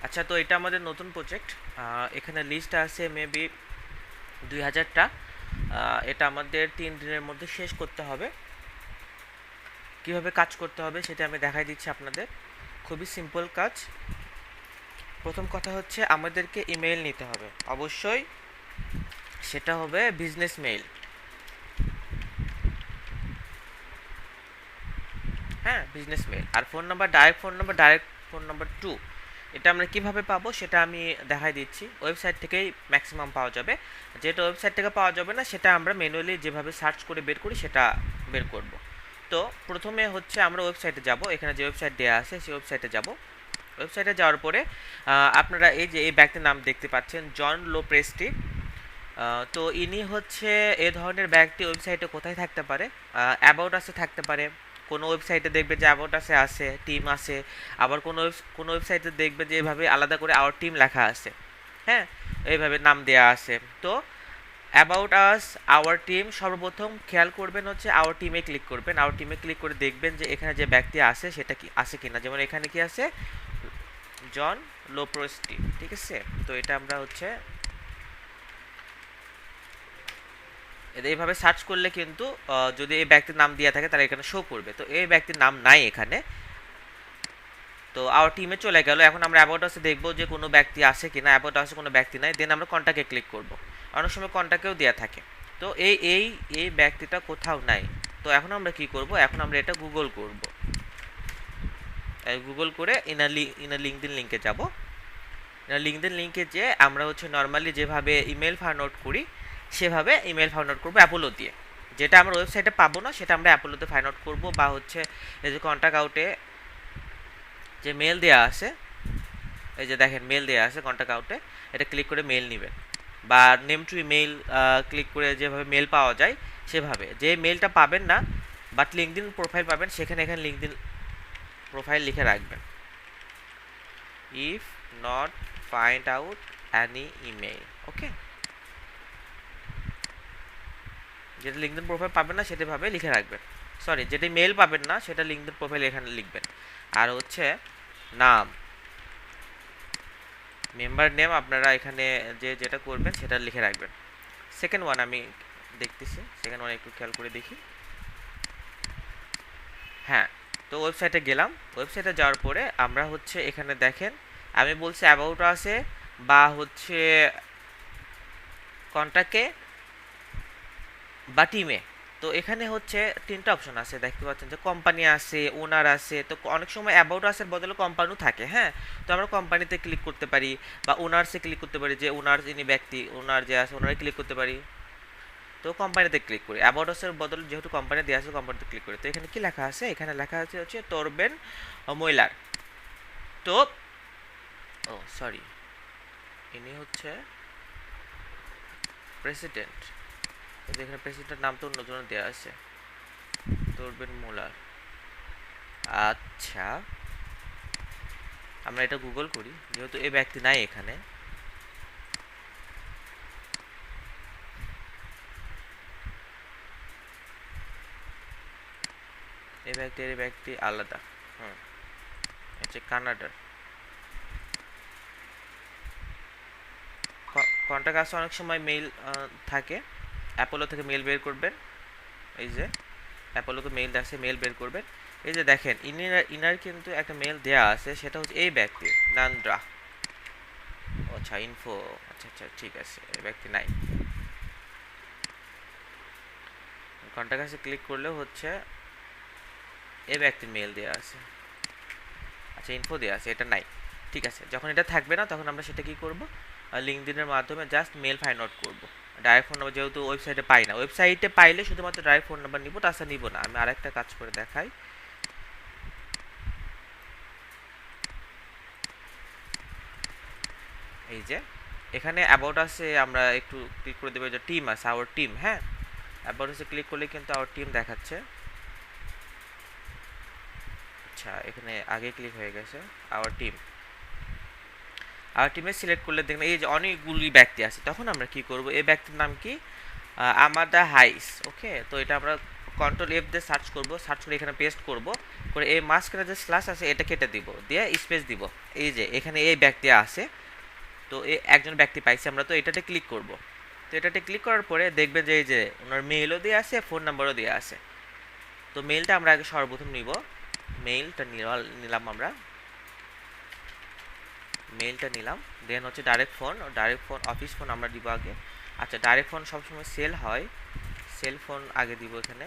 আচ্ছা, তো এটা আমাদের নতুন প্রজেক্ট। এখানে লিস্ট আছে মেবি 2000টা। এটা আমাদের 3 দিনের মধ্যে শেষ করতে হবে। কিভাবে কাজ করতে হবে সেটা আমি দেখাই দিচ্ছি আপনাদের। খুবই সিম্পল কাজ। প্রথম কথা হচ্ছে আমাদেরকে ইমেইল নিতে হবে অবশ্যই, সেটা হবে বিজনেস মেইল। হ্যাঁ, বিজনেস মেইল। আর ডাইরেক্ট ফোন নাম্বার 2, এটা আমরা কিভাবে পাবো সেটা আমি দেখাই দিচ্ছি। ওয়েবসাইট থেকেই ম্যাক্সিমাম পাওয়া যাবে। যেটা ওয়েবসাইট থেকে পাওয়া যাবে না সেটা আমরা ম্যানুয়ালি যেভাবে সার্চ করে বের করি সেটা বের করব। তো প্রথমে হচ্ছে আমরা ওয়েবসাইটে যাব, এখানে যে ওয়েবসাইট দেওয়া আছে সেই ওয়েবসাইটে যাব। ওয়েবসাইটে যাওয়ার পরে আপনারা এই যে এই ব্যক্তির নাম দেখতে পাচ্ছেন, জন লোপ্রেস্টি। তো ইনি হচ্ছে এ ধরনের ব্যক্তি ওয়েবসাইটে কোথায় থাকতে পারে, অ্যাবাউট আসে থাকতে পারে। কোনো ওয়েবসাইটে দেখবে যে অ্যাবাউট আসে আছে, টিম আছে। আবার কোনো ওয়েবসাইটে দেখবে যে এভাবে আলাদা করে আওয়ার টিম লেখা আছে। হ্যাঁ, এইভাবে নাম দেওয়া আছে। তো অ্যাবাউট আস, আওয়ার টিম, সর্বপ্রথম খেয়াল করবেন হচ্ছে আওয়ার টিমে ক্লিক করবেন। আওয়ার টিমে ক্লিক করে দেখবেন যে এখানে যে ব্যক্তি আছে সেটা কি আছে কিনা। যেমন এখানে কি আছে, জন লোপ্রেস্টি, ঠিক আছে। তো এটা আমরা হচ্ছে এইভাবে সার্চ করলে কিন্তু যদি এই ব্যক্তির নাম দেওয়া থাকে তাহলে এখানে শো করবে। তো এই ব্যক্তির নাম নাই এখানে। তো আওয়ার টিমে চলে গেল। এখন আমরা অ্যাবাউট আসে দেখবো যে কোনো ব্যক্তি আছে কিনা। অ্যাবাউট আসে কোনো ব্যক্তি নাই, দেন আমরা কন্ট্যাক্টে ক্লিক করব। অনেক সময় কন্ট্যাক্টেও দেওয়া থাকে। তো এই ব্যক্তিটা কোথাও নাই। তো এখন আমরা কি করব, এখন আমরা এটা গুগল করব। গুগল করে ইনার লিঙ্কডিন লিঙ্কে যাব। লিঙ্কডিন লিঙ্কে যে আমরা হচ্ছে নর্মালি যেভাবে ইমেল ফাইন্ড আউট করি সেভাবে ইমেল ফাইন্ড আউট করবো অ্যাপোলো দিয়ে। যেটা আমরা ওয়েবসাইটে পাবো না সেটা আমরা অ্যাপোলোতে ফাইন্ড আউট করবো। বা হচ্ছে এই যে কন্ট্যাক্ট আউটে যে মেল দেওয়া আছে, এই যে দেখেন মেল দেওয়া আছে কন্ট্যাক্ট আউটে, এটা ক্লিক করে মেল নেবেন। বা নেম টু ইমেল ক্লিক করে যেভাবে মেল পাওয়া যায় সেভাবে। যে মেলটা পাবেন না বাট লিঙ্কডিন প্রোফাইল পাবেন, সেখানে এখানে লিঙ্কডিন প্রোফাইল লিখে রাখবেন। If not find out any email, okay. যেটা লিঙ্কডিন প্রোফাইল পাবেন না সেটা ভাবে লিখে রাখবেন। সরি, যেটা মেল পাবেন না সেটা লিঙ্কডিন প্রোফাইল এখানে লিখবেন। আর হচ্ছে নাম, মেম্বার নেম আপনারা এখানে যেটা করবেন সেটা লিখে রাখবেন। সেকেন্ড ওয়ান আমি দেখতেছি, সেকেন্ড ওয়ান একটু খেয়াল করে দেখি। হ্যাঁ, তো ওয়েবসাইটে গেলাম। ওয়েবসাইটে যাওয়ার পরে আমরা হচ্ছে এখানে দেখেন আমি বলছি অ্যাবাউট আছে বা হচ্ছে কন্ট্যাক্টে বা টিমে। তো এখানে হচ্ছে 3টা অপশন আছে, দেখতে পাচ্ছেন যে কোম্পানি আছে, ওনার আছে। তো অনেক সময় অ্যাবাউট আসের বদলে কোম্পানিও থাকে। হ্যাঁ, তো আমরা কোম্পানিতে ক্লিক করতে পারি বা ওনার্সে ক্লিক করতে পারি, যে ওনার যিনি ব্যক্তি ওনার যে আছে ওনারে ক্লিক করতে পারি। তো কোম্পানিতে ক্লিক করি, অ্যাবাউট আসের বদলে যেহেতু কোম্পানি দেওয়া আছে কোম্পানিতে ক্লিক করি। তো এখানে কি লেখা আছে, এখানে লেখা আছে হচ্ছে তোরবেন ময়লার। তো ও সরি, ইনি হচ্ছে প্রেসিডেন্ট। এখানে প্রেসিডেন্টের নাম তো অন্যজনের দেওয়া আছে, তোরবেন মোলার। আচ্ছা, আমরা এটা গুগল করি যেহেতু এই ব্যক্তি নাই এখানে। এই ব্যক্তি আলাদা। হুম, হচ্ছে কানাডার। কন্ট্যাক্ট আসে অনেক সময় মেইল থাকে। অ্যাপোলো থেকে মেল বের করবেন, এই যে অ্যাপোলোকে মেইল আসে, মেল বের করবেন। এই যে দেখেন ইনার কিন্তু একটা মেল দেয়া আছে, সেটা হচ্ছে এই ব্যক্তি নান্দ্রা। আচ্ছা, ইনফো, আচ্ছা আচ্ছা ঠিক আছে, এই ব্যক্তি নাই। কন্ট্যাক্ট আসে ক্লিক করলে হচ্ছে এই ব্যক্তির মেল দেওয়া আছে। আচ্ছা, ইনফো দেওয়া আছে, এটা নাই। ঠিক আছে, যখন এটা থাকবে না তখন আমরা সেটা কি করব, লিঙ্কডিনের মাধ্যমে জাস্ট মেল ফাইন্ড আউট করব। ডাইরেক্ট ফোন নাম্বার যেহেতু ওয়েবসাইটে পাই না, ওয়েবসাইটে পাইলে শুধুমাত্র ডাইরেক্ট ফোন নাম্বার নিব, তাছাড়া নিব না। আমি আরেকটা কাজ করে দেখাই। এই যে এখানে অ্যাবাউট আছে, আমরা একটু ক্লিক করে দেবো, যে টিম আছে আওয়ার টিম। হ্যাঁ, অ্যাবাউট আছে ক্লিক করলে কিন্তু আওয়ার টিম দেখাচ্ছে। আচ্ছা, এখানে আগে ক্লিক হয়ে গেছে আওয়ার টিম। আওয়ার টিমে সিলেক্ট করলে দেখবেন এই যে অনেকগুলি ব্যক্তি আছে। তখন আমরা কি করব, এই ব্যক্তির নাম কি, আমাদা হাইস। ওকে, তো এটা আমরা কন্ট্রোল F দিয়ে সার্চ করব, সার্চ করে এখানে পেস্ট করব, করে এই মাঝখানে যে স্ল্যাশ আছে এটা কেটে দিব, দিয়ে স্পেস দিব। এই যে এখানে এই ব্যক্তি আছে, তো এই একজন ব্যক্তি পাইছি আমরা, তো এটাতে ক্লিক করব। তো এটাতে ক্লিক করার পরে দেখবেন যে এই যে ওনার মেইলও দেওয়া আছে, ফোন নাম্বারও দেওয়া আছে। তো মেইলটা আমরা আগে সর্বপ্রথম নিব, মেইলটা নিলাম আমরা, মেইলটা নিলাম। দেন হচ্ছে ডাইরেক্ট ফোন অফিস ফোন আমরা দিব আগে। আচ্ছা, ডাইরেক্ট ফোন সবসময় সেল হয়, সেল ফোন আগে দিব এখানে।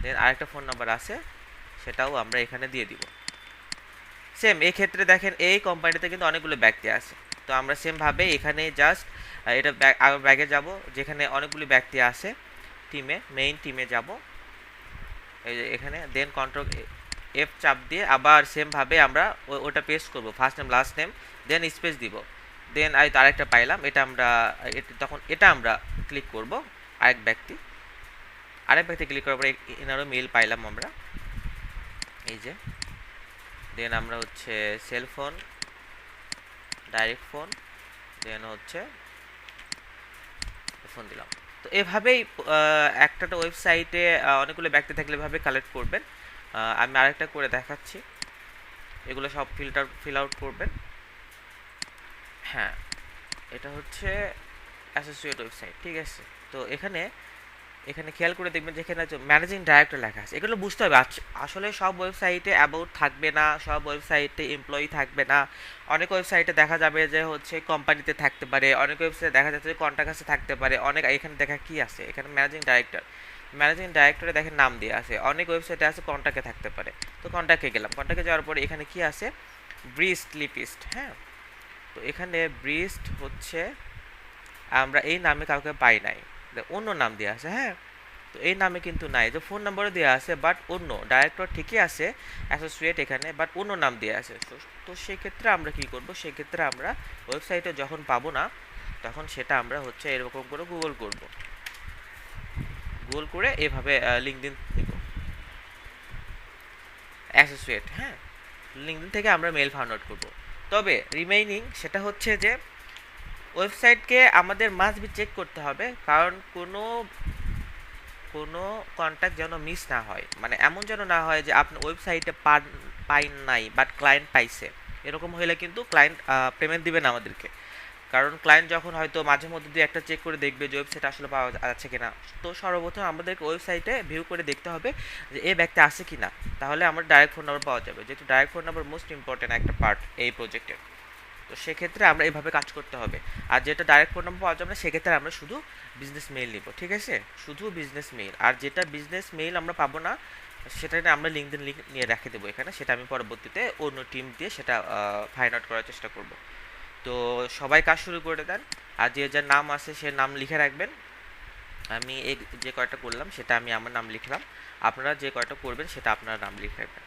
দেন আরেকটা ফোন নাম্বার আছে, সেটাও আমরা এখানে দিয়ে দিব। সেম এই ক্ষেত্রে দেখেন এই কোম্পানিতে কিন্তু অনেকগুলো ব্যক্তি আছে, তো আমরা সেমভাবে এখানে জাস্ট এটা ব্যাগে যাব, যেখানে অনেকগুলো ব্যক্তি আছে টিমে, মেইন টিমে যাব, এই যে এখানে। দেন কন্ট্রোল F চাপ দিয়ে আবার সেমভাবে আমরা ওটা পেস্ট করব, ফার্স্ট নেম লাস্ট নেম, দেন স্পেস দিব। দেন আরেকটা পাইলাম, এটা আমরা তখন এটা আমরা ক্লিক করব, আরেক ব্যক্তি ক্লিক করার পরে এনারও মেইল পাইলাম আমরা, এই যে। দেন আমরা হচ্ছে সেল ফোন, ডাইরেক্ট ফোন, দেন হচ্ছে ফোন দিলাম। তো এভাবেই একটা ওয়েবসাইটে অনেকগুলো ব্যক্তি থাকলে এভাবে কালেক্ট করবেন। আমি আরেকটা করে দেখাচ্ছি, এগুলো সব ফিল আউট করবেন। হ্যাঁ, এটা হচ্ছে অ্যাসোসিয়েট ওয়েবসাইট, ঠিক আছে। তো এখানে খেয়াল করে দেখবেন যেখানে ম্যানেজিং ডাইরেক্টর লেখা আছে, এগুলো বুঝতে হবে। আসলে সব ওয়েবসাইটে অ্যাবাউট থাকবে না, সব ওয়েবসাইটে এমপ্লয়ি থাকবে না। অনেক ওয়েবসাইটে দেখা যাবে যে হচ্ছে কোম্পানিতে থাকতে পারে, অনেক ওয়েবসাইটে দেখা যাচ্ছে যে কন্ট্যাক্ট আছে থাকতে পারে, অনেক এখানে দেখা কি আছে, এখানে ম্যানেজিং ডাইরেক্টরে দেখেন নাম দিয়ে আছে। অনেক ওয়েবসাইটে আছে কন্ট্যাক্টে থাকতে পারে, তো কন্ট্যাক্টে গেলাম, কন্ট্যাক্টে যাওয়ার পরে এখানে কি আছে, ব্রিস্ট লিপিস্ট। হ্যাঁ, তো এখানে ব্রিস্ট হচ্ছে আমরা এই নামে কাউকে পাই নাই, অন্য নাম দেওয়া আছে। হ্যাঁ, তো এই নামে কিন্তু নাই, যে ফোন নাম্বারও দেওয়া আছে বাট অন্য, ডাইরেক্টর ঠিকই আছে অ্যাসোসিয়েট এখানে, বাট অন্য নাম দেওয়া আছে। তো সেক্ষেত্রে আমরা কি করব, সেক্ষেত্রে আমরা ওয়েবসাইটে যখন পাবো না তখন সেটা আমরা হচ্ছে এরকম করে গুগল করে এভাবে লিঙ্কডিন নিব অ্যাসোসিয়েট। হ্যাঁ, লিঙ্কডিন থেকে আমরা মেল ফাইন্ড আউট করব। তবে রিমেইনিং সেটা হচ্ছে যে ওয়েবসাইটকে আমাদের মাস্ট বি চেক করতে হবে, কারণ কোনো কন্ট্যাক্ট যেন মিস না হয়, মানে এমন যেন না হয় যে আপনি ওয়েবসাইটে পাইন নাই বাট ক্লায়েন্ট পাইছে, এরকম হলে কিন্তু ক্লায়েন্ট পেমেন্ট দিবে না আমাদেরকে। কারণ ক্লায়েন্ট যখন হয়তো মাঝে মধ্যে দিয়ে একটা চেক করে দেখবে যে ওয়েবসাইট আসলে পাওয়া যাচ্ছে কিনা, তো সর্বপ্রথম আমাদেরকে ওয়েবসাইটে ভিউ করে দেখতে হবে যে এই ব্যক্তি আছে কিনা, তাহলে আমার ডাইরেক্ট ফোন নাম্বার পাওয়া যাবে, যেহেতু direct phone number most important একটা পার্ট এই প্রজেক্টের। তো সেক্ষেত্রে আমরা এইভাবে কাজ করতে হবে। আর যেটা ডাইরেক্ট ফোন নাম্বার পাওয়া যাবে না, সেক্ষেত্রে আমরা শুধু বিজনেস মেইল নিব, ঠিক আছে, শুধু বিজনেস মেইল। আর যেটা বিজনেস মেইল আমরা পাবো না, সেটা আমরা লিঙ্ক নিয়ে রেখে দেবো এখানে, সেটা আমি পরবর্তীতে অন্য টিম দিয়ে সেটা ফাইন্ড আউট করার চেষ্টা করব। তো সবাই কাজ শুরু করে দেন, আর যে যার নাম আছে সে নাম লিখে রাখবেন। আমি এই যে কয়টা করলাম সেটা আমি আমার নাম লিখলাম, আপনারা যে কয়টা করবেন সেটা আপনার নাম লিখে রাখবেন।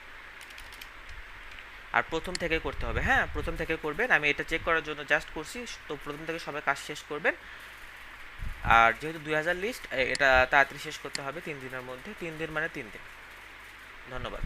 আর প্রথম থেকে করতে হবে, হ্যাঁ প্রথম থেকে করবেন, আমি এটা চেক করার জন্য জাস্ট করছি। তো প্রথম থেকে সবাই কাজ শেষ করবেন। আর যেহেতু 2000 লিস্ট, এটা তাড়াতাড়ি শেষ করতে হবে 3 দিনের মধ্যে, 3 দিন মানে 3 দিন। ধন্যবাদ।